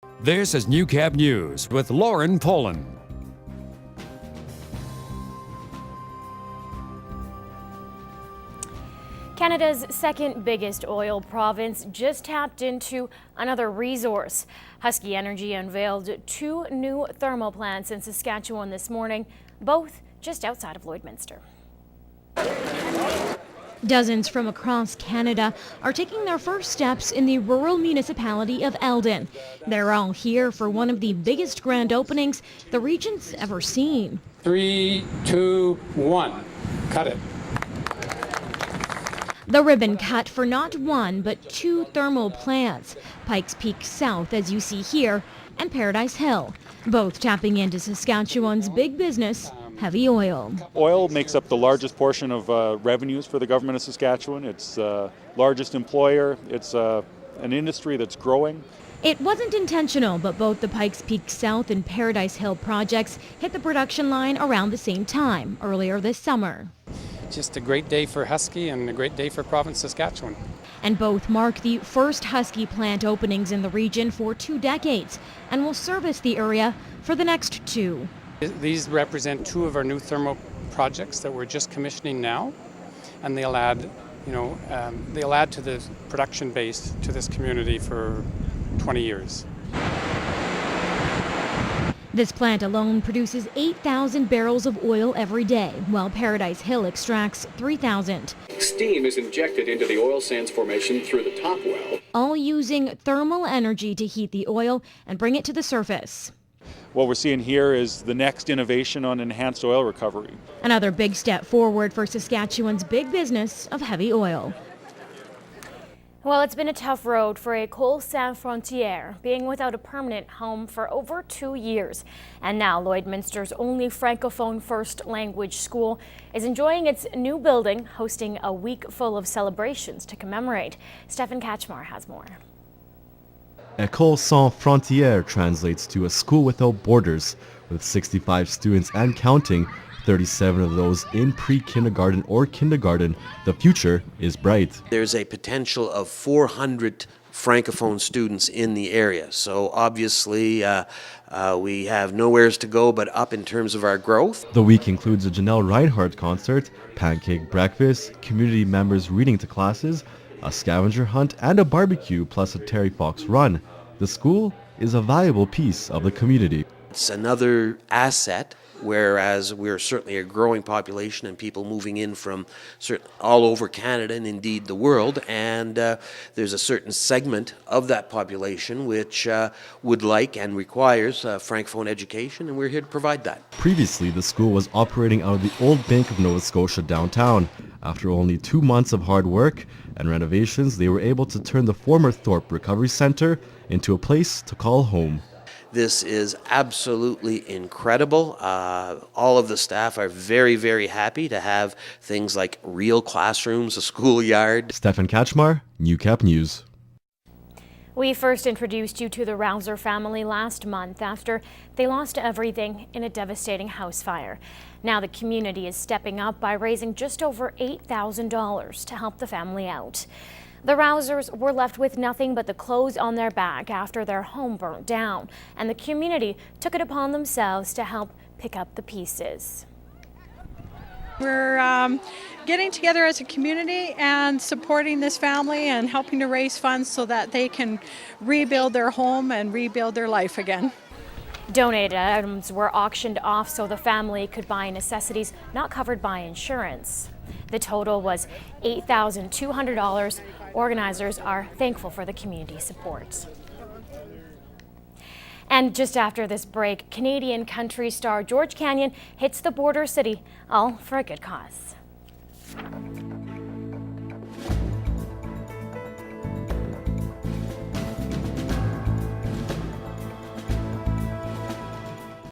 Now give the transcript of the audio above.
This is Newcap News with Lauren Poland. Canada's second biggest oil province just tapped into another resource. Husky Energy unveiled 2 new thermal plants in Saskatchewan this morning, both just outside of Lloydminster. Dozens from across Canada are taking their first steps in the rural municipality of Eldon. They're all here for one of the biggest grand openings the region's ever seen. 3, 2, 1. Cut it. The ribbon cut for not one, but 2 thermal plants, Pikes Peak South, as you see here, and Paradise Hill, both tapping into Saskatchewan's big business, heavy oil. Oil makes up the largest portion of revenues for the government of Saskatchewan. It's largest employer. It's an industry that's growing. It wasn't intentional, but both the Pikes Peak South and Paradise Hill projects hit the production line around the same time, earlier this summer. Just a great day for Husky and a great day for province Saskatchewan. And both mark the first Husky plant openings in the region for 2 decades and will service the area for the next 2. These represent 2 of our new thermal projects that we're just commissioning now, and they'll add to the production base to this community for 20 years. This plant alone produces 8,000 barrels of oil every day, while Paradise Hill extracts 3,000. Steam is injected into the oil sands formation through the top well, all using thermal energy to heat the oil and bring it to the surface. What we're seeing here is the next innovation on enhanced oil recovery. Another big step forward for Saskatchewan's big business of heavy oil. Well, it's been a tough road for a coal sand Frontiere, being without a permanent home for over 2 years. And now Lloydminster's only Francophone first language school is enjoying its new building, hosting a week full of celebrations to commemorate. Stefan Kachmar has more. École Sans Frontières translates to a school without borders, with 65 students and counting, 37 of those in pre-kindergarten or kindergarten. The future is bright. There's a potential of 400 Francophone students in the area. So obviously we have nowheres to go but up in terms of our growth. The week includes a Janelle Reinhardt concert, pancake breakfast, community members reading to classes, a scavenger hunt, and a barbecue, plus a Terry Fox run. The school is a valuable piece of the community. It's another asset, whereas we're certainly a growing population and people moving in from all over Canada and indeed the world, and there's a certain segment of that population which would like and requires Francophone education, and we're here to provide that. Previously, the school was operating out of the old Bank of Nova Scotia downtown. After only 2 months of hard work and renovations, they were able to turn the former Thorpe Recovery Centre into a place to call home. This is absolutely incredible. All of the staff are very, very happy to have things like real classrooms, a schoolyard. Stefan Kachmar, Newcap News. We first introduced you to the Rauser family last month after they lost everything in a devastating house fire. Now the community is stepping up by raising just over $8,000 to help the family out. The Rausers were left with nothing but the clothes on their back after their home burnt down, and the community took it upon themselves to help pick up the pieces. We're getting together as a community and supporting this family and helping to raise funds so that they can rebuild their home and rebuild their life again. Donated items were auctioned off so the family could buy necessities not covered by insurance. The total was $8,200. Organizers are thankful for the community support. And just after this break, Canadian country star George Canyon hits the border city, all for a good cause.